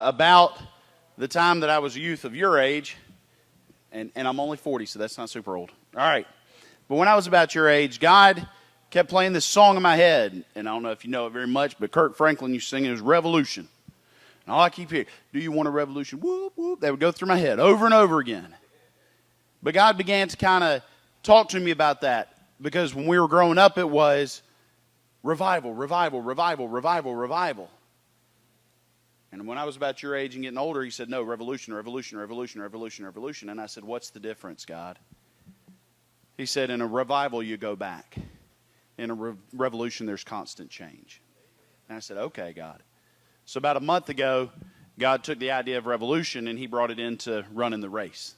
About the time that I was a youth of your age, and I'm only 40, so that's not super old. All right. But when I was about your age, God kept playing this song in my head, and I don't know if you know it very much, but Kirk Franklin used to sing it. It was Revolution. And all I keep hearing, do you want a revolution? Whoop, whoop. That would go through my head over and over again. But God began to kind of talk to me about that, because when we were growing up, it was revival, revival, revival, revival, revival. And when I was about your age and getting older, he said, no, revolution, revolution, revolution, revolution, revolution. And I said, what's the difference, God? He said, in a revival, you go back. In a revolution, there's constant change. And I said, okay, God. So about a month ago, God took the idea of revolution and he brought it into running the race.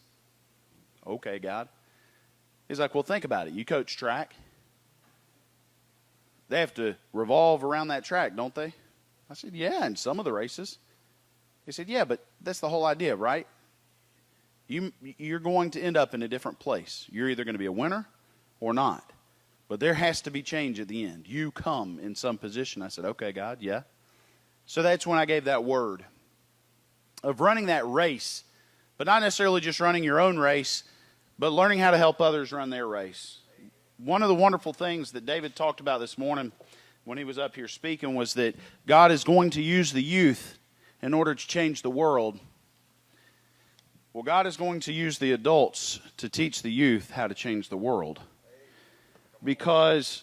Okay, God. He's like, well, think about it. You coach track. They have to revolve around that track, don't they? I said, yeah, in some of the races. He said, yeah, but that's the whole idea, right? You're going to end up in a different place. You're either going to be a winner or not. But there has to be change at the end. You come in some position. I said, okay, God, yeah. So that's when I gave that word of running that race, but not necessarily just running your own race, but learning how to help others run their race. One of the wonderful things that David talked about this morning when he was up here speaking was that God is going to use the youth in order to change the world. Well, God is going to use the adults to teach the youth how to change the world. Because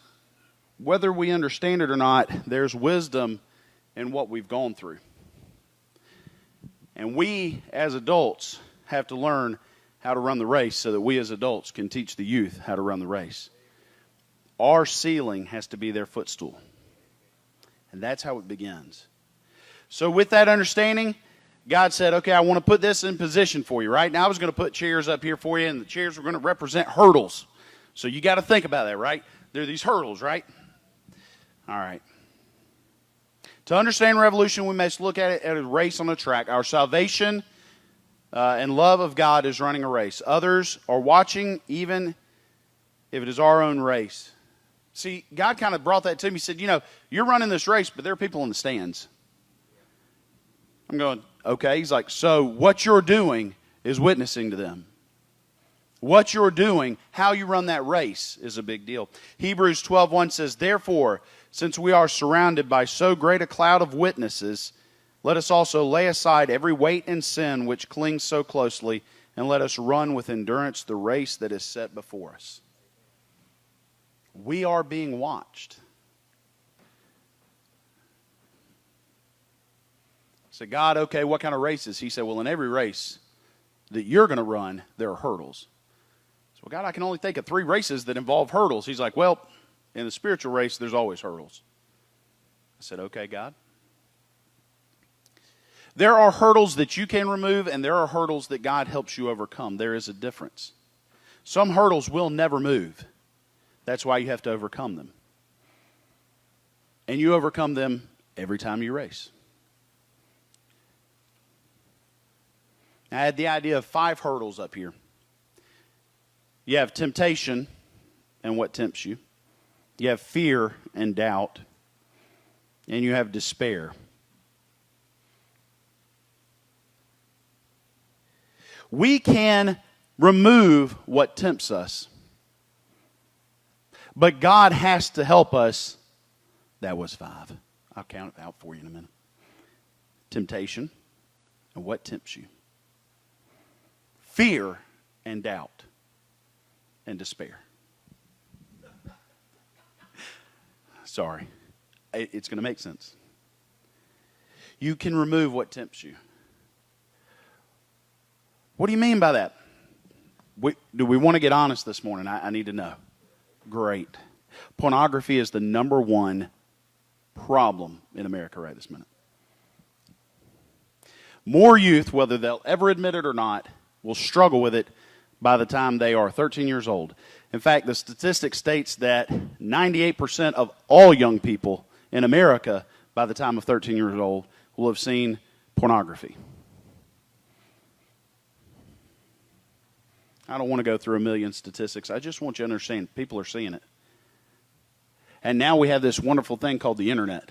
whether we understand it or not, there's wisdom in what we've gone through. And we, as adults, have to learn how to run the race so that we as adults can teach the youth how to run the race. Our ceiling has to be their footstool. And that's how it begins. So with that understanding, God said, okay, I want to put this in position for you, right? Now I was going to put chairs up here for you, and the chairs were going to represent hurdles. So you got to think about that, right? There are these hurdles, right? All right. To understand revolution, we must look at it as a race on a track. Our salvation and love of God is running a race. Others are watching, even if it is our own race. See, God kind of brought that to me. He said, you know, you're running this race, but there are people in the stands. I'm going, okay. He's like, so what you're doing is witnessing to them. What you're doing, how you run that race is a big deal. Hebrews 12:1 says, therefore, since we are surrounded by so great a cloud of witnesses, let us also lay aside every weight and sin which clings so closely, and let us run with endurance the race that is set before us. We are being watched. I said, God, okay, what kind of races? He said, well, in every race that you're going to run, there are hurdles. So, well, God, I can only think of 3 races that involve hurdles. He's like, well, in the spiritual race, there's always hurdles. I said, okay, God. There are hurdles that you can remove, and there are hurdles that God helps you overcome. There is a difference. Some hurdles will never move. That's why you have to overcome them. And you overcome them every time you race. I had the idea of 5 hurdles up here. You have temptation and what tempts you. You have fear and doubt. And you have despair. We can remove what tempts us. But God has to help us. That was 5. I'll count it out for you in a minute. Temptation and what tempts you. Fear and doubt and despair. Sorry. It's going to make sense. You can remove what tempts you. What do you mean by that? Do we want to get honest this morning? I need to know. Great. Pornography is the number 1 problem in America right this minute. More youth, whether they'll ever admit it or not, will struggle with it by the time they are 13 years old. In fact, the statistic states that 98% of all young people in America by the time of 13 years old will have seen pornography. I don't want to go through a million statistics. I just want you to understand people are seeing it. And now we have this wonderful thing called the internet.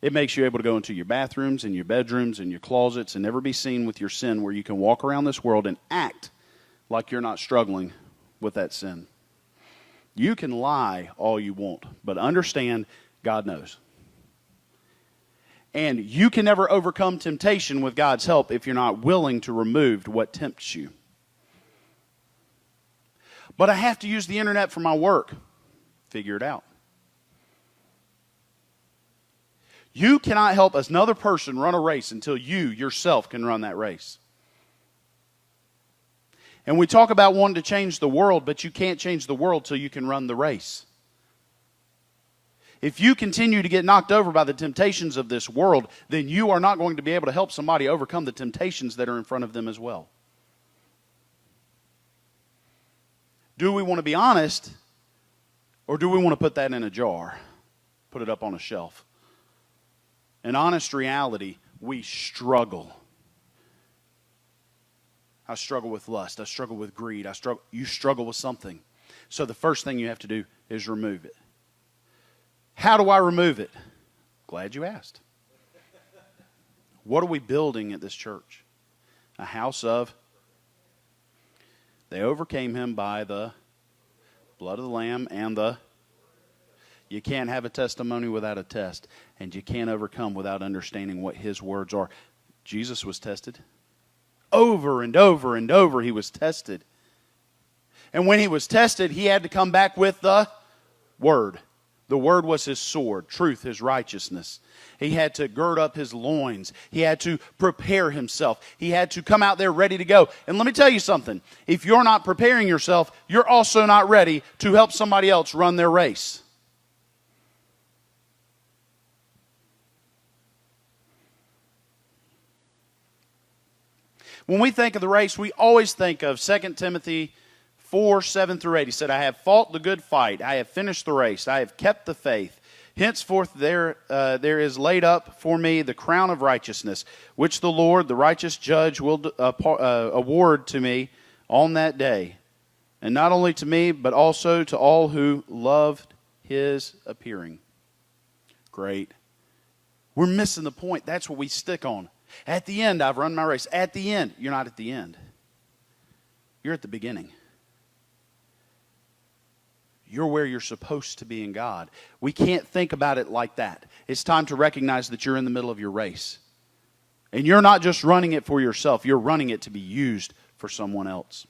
It makes you able to go into your bathrooms and your bedrooms and your closets and never be seen with your sin, where you can walk around this world and act like you're not struggling with that sin. You can lie all you want, but understand God knows. And you can never overcome temptation with God's help if you're not willing to remove what tempts you. But I have to use the internet for my work. Figure it out. You cannot help another person run a race until you yourself can run that race. And we talk about wanting to change the world, but you can't change the world till you can run the race. If you continue to get knocked over by the temptations of this world, then you are not going to be able to help somebody overcome the temptations that are in front of them as well. Do we want to be honest, or do we want to put that in a jar, put it up on a shelf? In honest reality, we struggle. I struggle with lust. I struggle with greed. You struggle with something. So the first thing you have to do is remove it. How do I remove it? Glad you asked. What are we building at this church? A house of? They overcame him by the blood of the Lamb and the... You can't have a testimony without a test. And you can't overcome without understanding what his words are. Jesus was tested. Over and over and over he was tested. And when he was tested, he had to come back with the Word. The Word was his sword, truth, his righteousness. He had to gird up his loins. He had to prepare himself. He had to come out there ready to go. And let me tell you something. If you're not preparing yourself, you're also not ready to help somebody else run their race. When we think of the race, we always think of 2 Timothy 4, 7 through 8. He said, I have fought the good fight. I have finished the race. I have kept the faith. Henceforth there is laid up for me the crown of righteousness, which the Lord, the righteous judge, will award to me on that day. And not only to me, but also to all who loved his appearing. Great. We're missing the point. That's what we stick on. At the end, I've run my race. At the end. You're not at the end. You're at the beginning. You're where you're supposed to be in God. We can't think about it like that. It's time to recognize that you're in the middle of your race. And you're not just running it for yourself. You're running it to be used for someone else.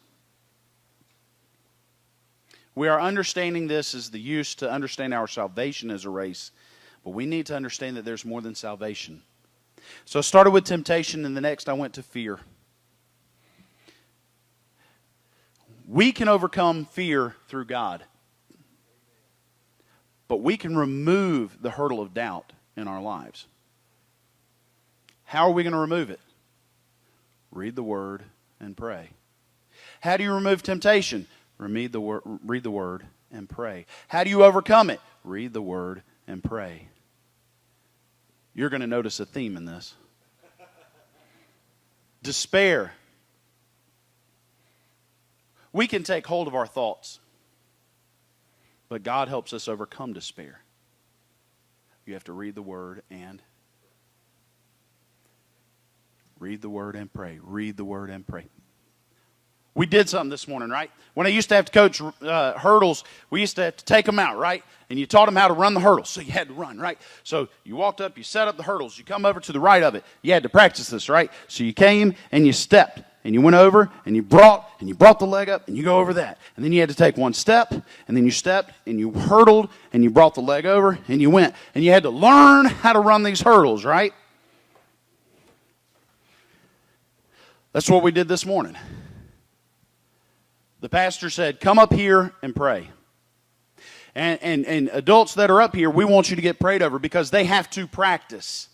We are understanding this as the use to understand our salvation as a race. But we need to understand that there's more than salvation. So I started with temptation, and the next I went to fear. We can overcome fear through God. But we can remove the hurdle of doubt in our lives. How are we going to remove it? Read the Word and pray. How do you remove temptation? Read the Word and pray. How do you overcome it? Read the Word and pray. You're going to notice a theme in this. Despair. We can take hold of our thoughts. But God helps us overcome despair. You have to read the Word and pray. Read the Word and pray. We did something this morning, right? When I used to have to coach hurdles, we used to have to take them out, right? And you taught them how to run the hurdles, so you had to run, right? So you walked up, you set up the hurdles, you come over to the right of it. You had to practice this, right? So you came and you stepped, and you went over, and you brought the leg up, and you go over that. And then you had to take one step, and then you stepped, and you hurdled, and you brought the leg over, and you went. And you had to learn how to run these hurdles, right? That's what we did this morning. The pastor said, come up here and pray. And adults that are up here, we want you to get prayed over because they have to practice.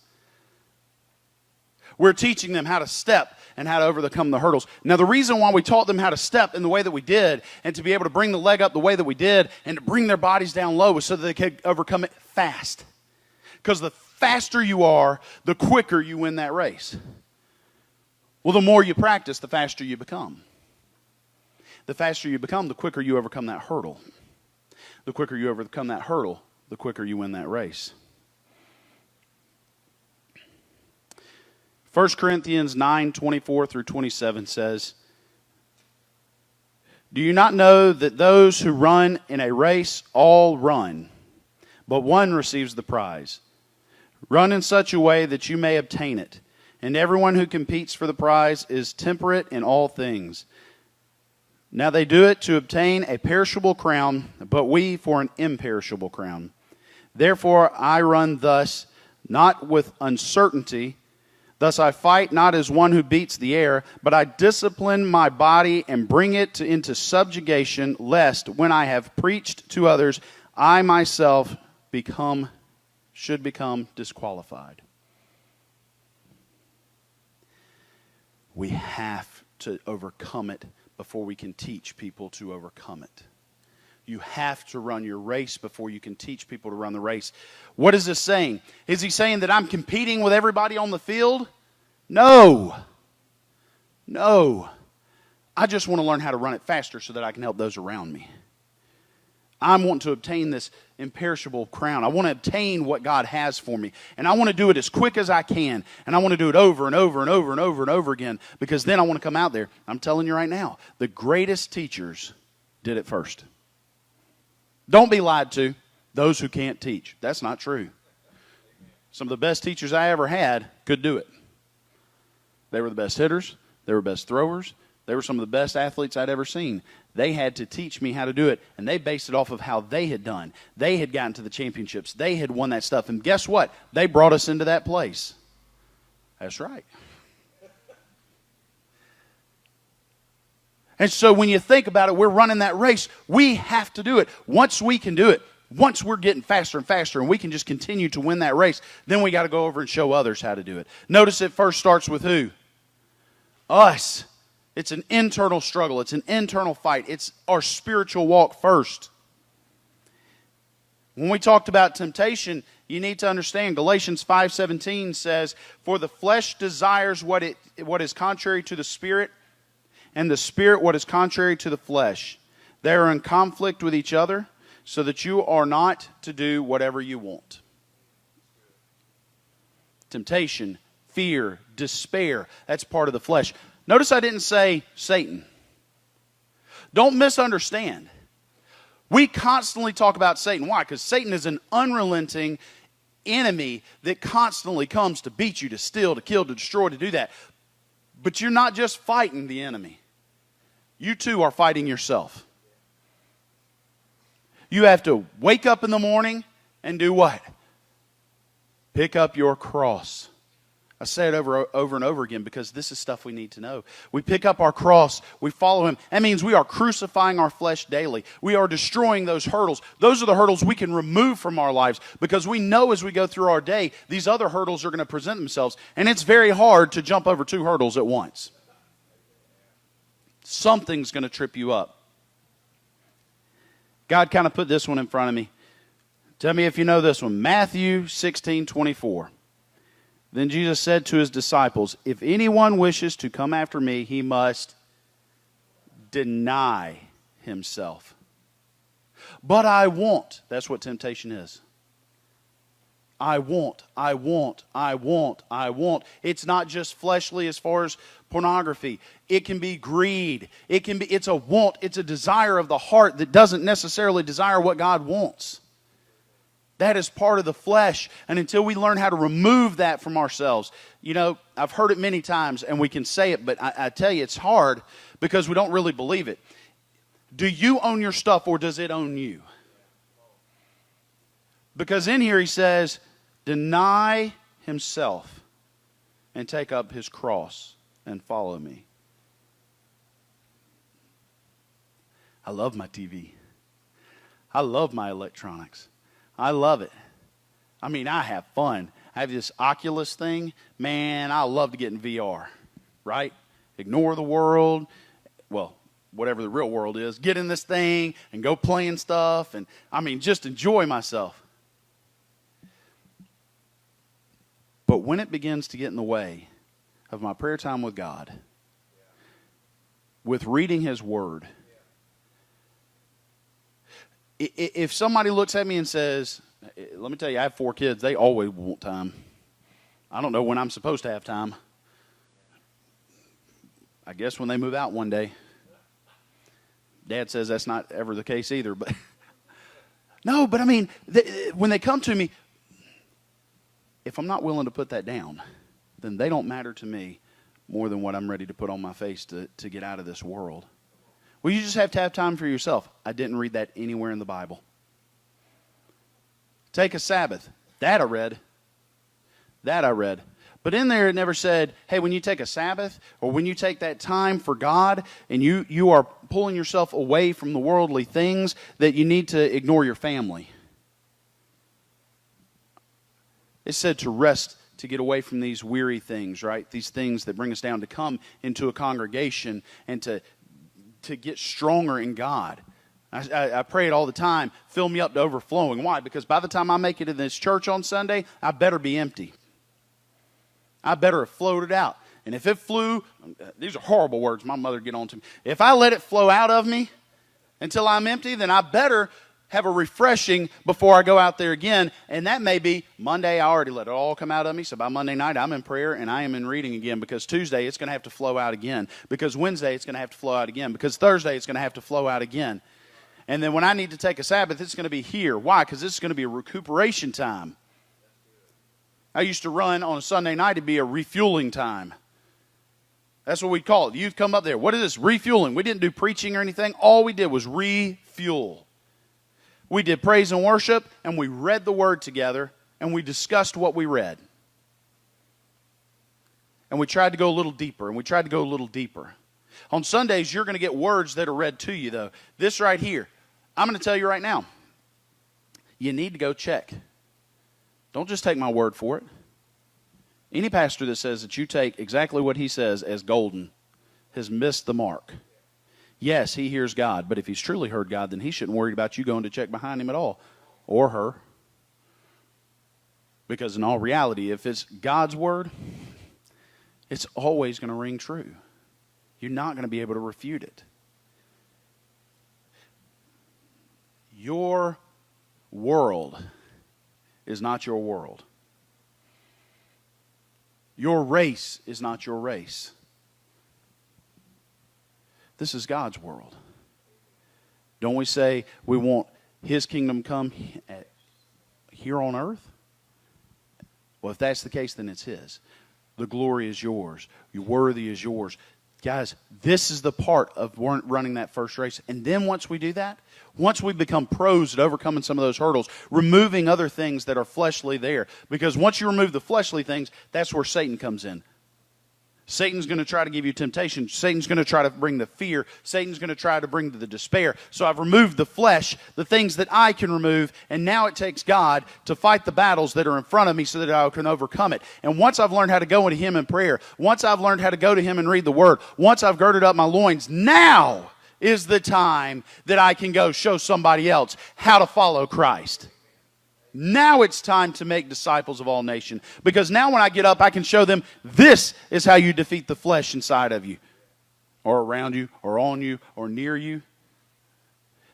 We're teaching them how to step and how to overcome the hurdles. Now, the reason why we taught them how to step in the way that we did and to be able to bring the leg up the way that we did and to bring their bodies down low was so that they could overcome it fast. Because the faster you are, the quicker you win that race. Well, the more you practice, the faster you become. The faster you become, the quicker you overcome that hurdle. The quicker you overcome that hurdle, the quicker you win that race. 1 Corinthians 9:24 through 27 says, "Do you not know that those who run in a race all run, but one receives the prize? Run in such a way that you may obtain it. And everyone who competes for the prize is temperate in all things. Now they do it to obtain a perishable crown, but we for an imperishable crown. Therefore I run thus, not with uncertainty. Thus I fight not as one who beats the air, but I discipline my body and bring it into subjugation, lest when I have preached to others, I myself should become disqualified." We have to overcome it before we can teach people to overcome it. You have to run your race before you can teach people to run the race. What is this saying? Is he saying that I'm competing with everybody on the field? No. No. I just want to learn how to run it faster so that I can help those around me. I'm wanting to obtain this imperishable crown. I want to obtain what God has for me. And I want to do it as quick as I can. And I want to do it over and over and over and over and over again. Because then I want to come out there. I'm telling you right now, the greatest teachers did it first. Don't be lied to. Those who can't teach. That's not true. Some of the best teachers I ever had could do it. They were the best hitters. They were best throwers. They were some of the best athletes I'd ever seen. They had to teach me how to do it, and they based it off of how they had done. They had gotten to the championships. They had won that stuff, and guess what? They brought us into that place. That's right. And so when you think about it, we're running that race. We have to do it. Once we can do it, once we're getting faster and faster, and we can just continue to win that race, then we got to go over and show others how to do it. Notice it first starts with who? Us. It's an internal struggle. It's an internal fight. It's our spiritual walk first. When we talked about temptation, you need to understand Galatians 5:17 says, "For the flesh desires what is contrary to the spirit, and the spirit what is contrary to the flesh. They are in conflict with each other, so that you are not to do whatever you want." Temptation, fear, despair, that's part of the flesh. Notice I didn't say Satan. Don't misunderstand. We constantly talk about Satan. Why? Because Satan is an unrelenting enemy that constantly comes to beat you, to steal, to kill, to destroy, to do that. But you're not just fighting the enemy. You too are fighting yourself. You have to wake up in the morning and do what? Pick up your cross. I say it over and over again because this is stuff we need to know. We pick up our cross. We follow Him. That means we are crucifying our flesh daily. We are destroying those hurdles. Those are the hurdles we can remove from our lives because we know as we go through our day, these other hurdles are going to present themselves. And it's very hard to jump over 2 hurdles at once. Something's going to trip you up. God kind of put this one in front of me. Tell me if you know this one. Matthew 16:24. Then Jesus said to His disciples, "If anyone wishes to come after me, he must deny himself." But I want. That's what temptation is. I want. It's not just fleshly as far as pornography. It can be greed. It's a want. It's a desire of the heart that doesn't necessarily desire what God wants. That is part of the flesh. And until we learn how to remove that from ourselves, you know, I've heard it many times and we can say it, but I tell you it's hard because we don't really believe it. Do you own your stuff or does it own you? Because in here he says, deny himself and take up his cross and follow me. I love my TV. I love my electronics. I love it. I mean, I have fun. I have this Oculus thing. Man, I love to get in VR, right? Ignore the world. Well, whatever the real world is. Get in this thing and go playing stuff. And, I mean, just enjoy myself. But when it begins to get in the way of my prayer time with God, with reading His Word, if somebody looks at me and says, let me tell you, I have 4 kids. They always want time. I don't know when I'm supposed to have time. I guess when they move out one day. Dad says that's not ever the case either. But no, but I mean, when they come to me, if I'm not willing to put that down, then they don't matter to me more than what I'm ready to put on my face to get out of this world. Well, you just have to have time for yourself. I didn't read that anywhere in the Bible. Take a Sabbath. That I read. But in there it never said, hey, when you take a Sabbath or when you take that time for God and you are pulling yourself away from the worldly things, that you need to ignore your family. It said to rest, to get away from these weary things, right? These things that bring us down, to come into a congregation and to get stronger in God. I pray it all the time. Fill me up to overflowing. Why? Because by the time I make it in this church on Sunday, I better be empty. I better have flowed it out. And if it flew, these are horrible words. My mother get on to me. If I let it flow out of me until I'm empty, then I better have a refreshing before I go out there again. And that may be Monday, I already let it all come out of me. So by Monday night, I'm in prayer and I am in reading again. Because Tuesday, it's going to have to flow out again. Because Wednesday, it's going to have to flow out again. Because Thursday, it's going to have to flow out again. And then when I need to take a Sabbath, it's going to be here. Why? Because this is going to be a recuperation time. I used to run on a Sunday night. It'd be a refueling time. That's what we'd call it. The youth come up there. What is this? Refueling. We didn't do preaching or anything. All we did was refuel. We did praise and worship, and we read the Word together, and we discussed what we read. And we tried to go a little deeper, and we tried to go a little deeper. On Sundays, you're going to get words that are read to you, though. This right here, I'm going to tell you right now, you need to go check. Don't just take my word for it. Any pastor that says that you take exactly what he says as golden has missed the mark. Yes, he hears God, but if he's truly heard God, then he shouldn't worry about you going to check behind him at all, or her. Because in all reality, if it's God's word, it's always going to ring true. You're not going to be able to refute it. Your world is not your world. Your race is not your race. This is God's world. Don't we say we want His kingdom come here on earth? Well, if that's the case, then it's His. The glory is yours. Your worthy is yours. Guys, this is the part of running that first race. And then once we do that, once we become pros at overcoming some of those hurdles, removing other things that are fleshly there. Because once you remove the fleshly things, that's where Satan comes in. Satan's going to try to give you temptation. Satan's going to try to bring the fear. Satan's going to try to bring the despair. So I've removed the flesh, the things that I can remove, and now it takes God to fight the battles that are in front of me so that I can overcome it. And once I've learned how to go into Him in prayer, once I've learned how to go to Him and read the Word, once I've girded up my loins, now is the time that I can go show somebody else how to follow Christ. Now it's time to make disciples of all nations. Because now when I get up, I can show them this is how you defeat the flesh inside of you, or around you, or on you, or near you.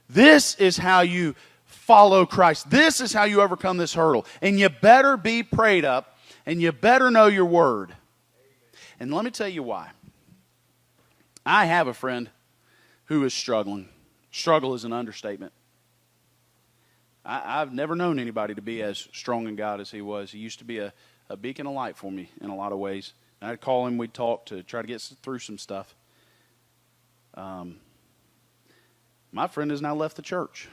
This is how you follow Christ. This is how you overcome this hurdle. And you better be prayed up, and you better know your word. And let me tell you why. I have a friend who is struggling. Struggle is an understatement. I've never known anybody to be as strong in God as he was. He used to be a beacon of light for me in a lot of ways. I'd call him, we'd talk to try to get through some stuff. My friend has now left the church.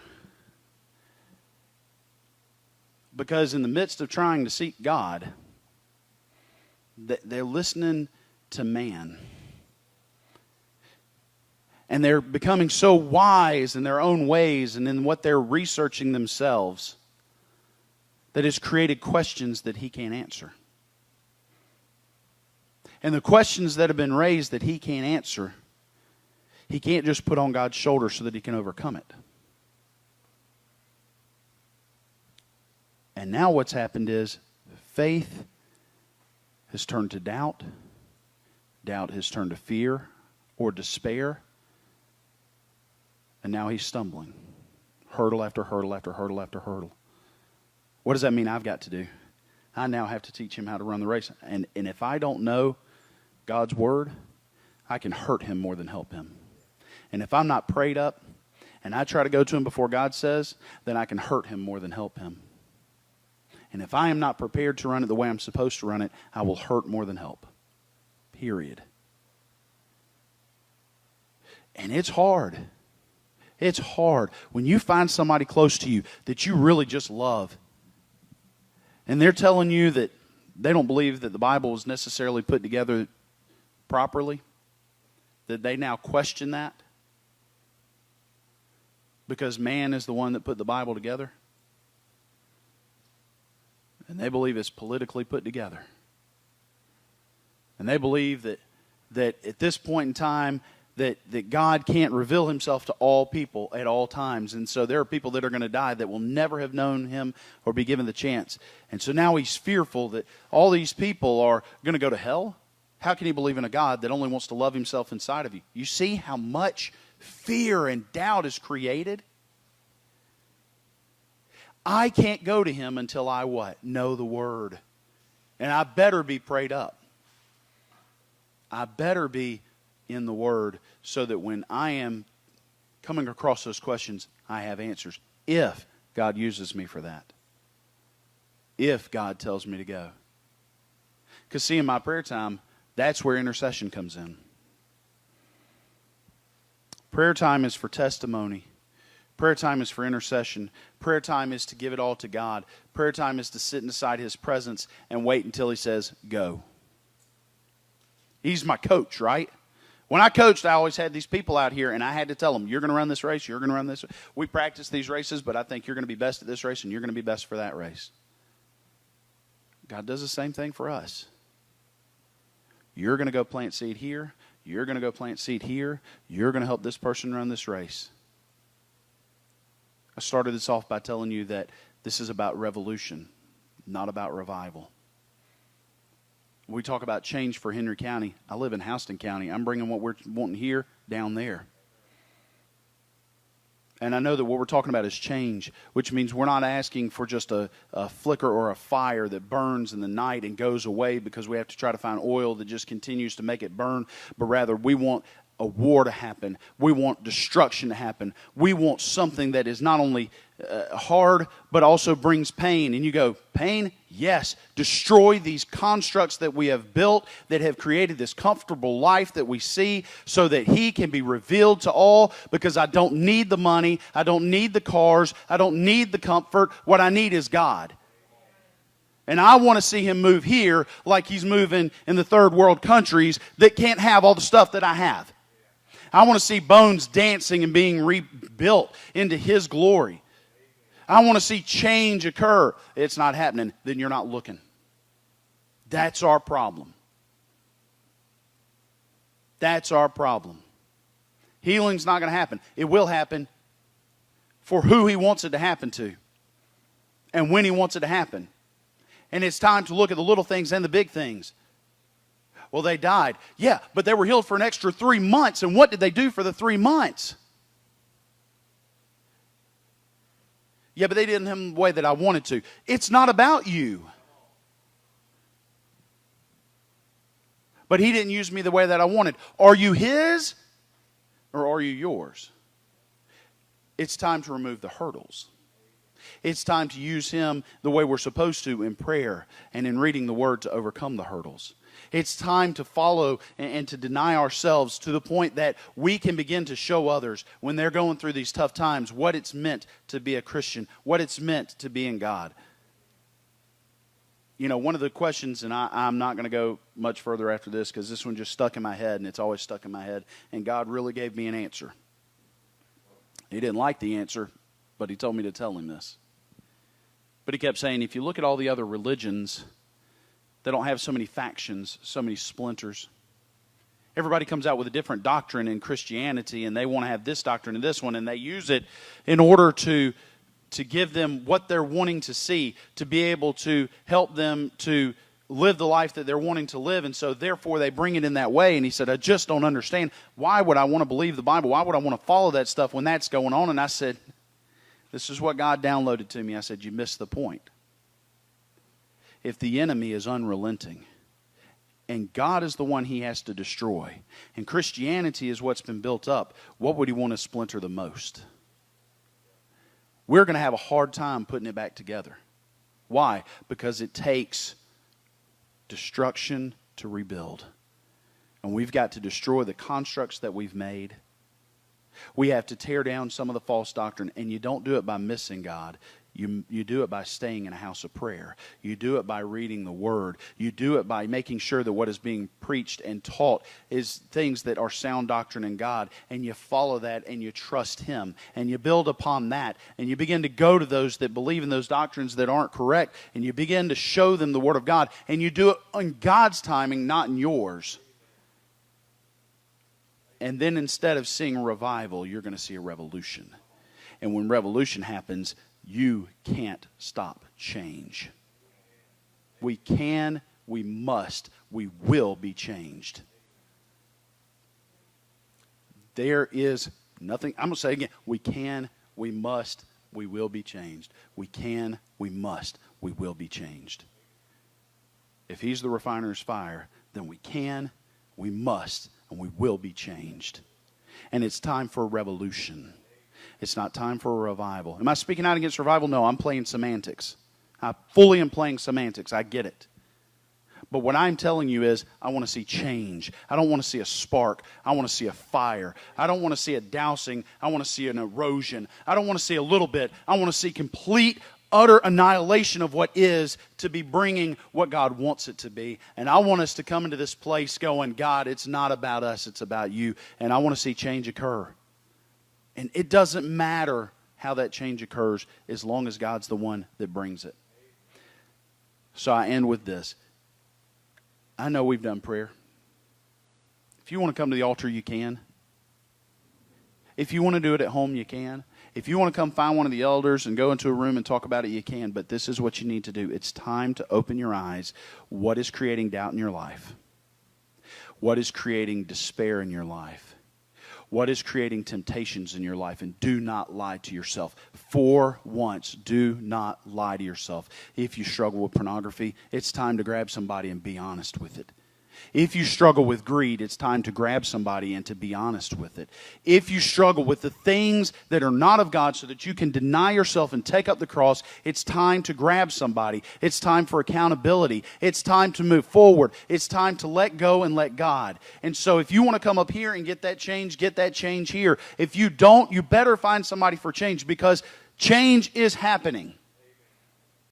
Because in the midst of trying to seek God, they're listening to man. And they're becoming so wise in their own ways and in what they're researching themselves that it's created questions that he can't answer. And the questions that have been raised that he can't answer, he can't just put on God's shoulder so that he can overcome it. And now what's happened is faith has turned to doubt. Doubt has turned to fear or despair. And now he's stumbling. Hurdle after hurdle after hurdle after hurdle. What does that mean I've got to do? I now have to teach him how to run the race. And if I don't know God's word, I can hurt him more than help him. And if I'm not prayed up and I try to go to him before God says, then I can hurt him more than help him. And if I am not prepared to run it the way I'm supposed to run it, I will hurt more than help. Period. And it's hard. It's hard when you find somebody close to you that you really just love, and they're telling you that they don't believe that the Bible is necessarily put together properly, that they now question that because man is the one that put the Bible together, and they believe it's politically put together, and they believe that at this point in time that God can't reveal himself to all people at all times. And so there are people that are going to die that will never have known him or be given the chance. And so now he's fearful that all these people are going to go to hell. How can he believe in a God that only wants to love himself inside of you? You see how much fear and doubt is created? I can't go to him until I what? Know the word. And I better be prayed up. I better be in the word so that when I am coming across those questions, I have answers. If God uses me for that. If God tells me to go. Because see, in my prayer time, that's where intercession comes in. Prayer time is for testimony. Prayer time is for intercession. Prayer time is to give it all to God. Prayer time is to sit inside his presence and wait until he says, go. He's my coach, right? When I coached, I always had these people out here, and I had to tell them, you're going to run this race, you're going to run this. We practice these races, but I think you're going to be best at this race, and you're going to be best for that race. God does the same thing for us. You're going to go plant seed here. You're going to go plant seed here. You're going to help this person run this race. I started this off by telling you that this is about revolution, not about revival. We talk about change for Henry County. I live in Houston County. I'm bringing what we're wanting here down there. And I know that what we're talking about is change, which means we're not asking for just a flicker or a fire that burns in the night and goes away because we have to try to find oil that just continues to make it burn, but rather we want a war to happen. We want destruction to happen. We want something that is not only hard, but also brings pain. And you go, pain? Yes. Destroy these constructs that we have built that have created this comfortable life that we see so that he can be revealed to all, because I don't need the money. I don't need the cars. I don't need the comfort. What I need is God. And I want to see him move here like he's moving in the third world countries that can't have all the stuff that I have. I want to see bones dancing and being rebuilt into his glory. I want to see change occur. It's not happening. Then you're not looking. That's our problem. That's our problem. Healing's not going to happen. It will happen for who he wants it to happen to and when he wants it to happen. And it's time to look at the little things and the big things. Well, they died. Yeah, but they were healed for an extra 3 months. And what did they do for the 3 months? Yeah, but they didn't have them the way that I wanted to. It's not about you. But he didn't use me the way that I wanted. Are you his or are you yours? It's time to remove the hurdles. It's time to use him the way we're supposed to in prayer and in reading the word to overcome the hurdles. It's time to follow and to deny ourselves to the point that we can begin to show others when they're going through these tough times what it's meant to be a Christian, what it's meant to be in God. You know, one of the questions, and I'm not going to go much further after this because this one just stuck in my head, and it's always stuck in my head, and God really gave me an answer. He didn't like the answer, but he told me to tell him this. But he kept saying, if you look at all the other religions, they don't have so many factions, so many splinters. Everybody comes out with a different doctrine in Christianity, and they want to have this doctrine and this one, and they use it in order to give them what they're wanting to see, to be able to help them to live the life that they're wanting to live, and so therefore they bring it in that way. And he said, I just don't understand. Why would I want to believe the Bible? Why would I want to follow that stuff when that's going on? And I said, this is what God downloaded to me. I said, you missed the point. If the enemy is unrelenting And God is the one he has to destroy. And Christianity is what's been built up. What would he want to splinter the most? We're going to have a hard time putting it back together. Why? Because it takes destruction to rebuild. And we've got to destroy the constructs that we've made. We have to tear down some of the false doctrine. And you don't do it by missing God. You do it by staying in a house of prayer. You do it by reading the Word. You do it by making sure that what is being preached and taught is things that are sound doctrine in God. And you follow that and you trust Him. And you build upon that. And you begin to go to those that believe in those doctrines that aren't correct. And you begin to show them the Word of God. And you do it in God's timing, not in yours. And then instead of seeing a revival, you're going to see a revolution. And when revolution happens, you can't stop change. We can, we must, we will be changed. There is nothing, I'm going to say again, we can, we must, we will be changed. We can, we must, we will be changed. If He's the refiner's fire, then we can, we must, and we will be changed. And it's time for a revolution. It's not time for a revival. Am I speaking out against revival? No, I'm playing semantics. I fully am playing semantics. I get it. But what I'm telling you is I want to see change. I don't want to see a spark. I want to see a fire. I don't want to see a dousing. I want to see an erosion. I don't want to see a little bit. I want to see complete, utter annihilation of what is to be bringing what God wants it to be. And I want us to come into this place going, God, it's not about us. It's about you. And I want to see change occur. And it doesn't matter how that change occurs as long as God's the one that brings it. So I end with this. I know we've done prayer. If you want to come to the altar, you can. If you want to do it at home, you can. If you want to come find one of the elders and go into a room and talk about it, you can. But this is what you need to do. It's time to open your eyes. What is creating doubt in your life? What is creating despair in your life? What is creating temptations in your life? And do not lie to yourself. For once, do not lie to yourself. If you struggle with pornography, it's time to grab somebody and be honest with it. If you struggle with greed, it's time to grab somebody and to be honest with it. If you struggle with the things that are not of God so that you can deny yourself and take up the cross, it's time to grab somebody. It's time for accountability. It's time to move forward. It's time to let go and let God. And so if you want to come up here and get that change here. If you don't, you better find somebody for change because change is happening.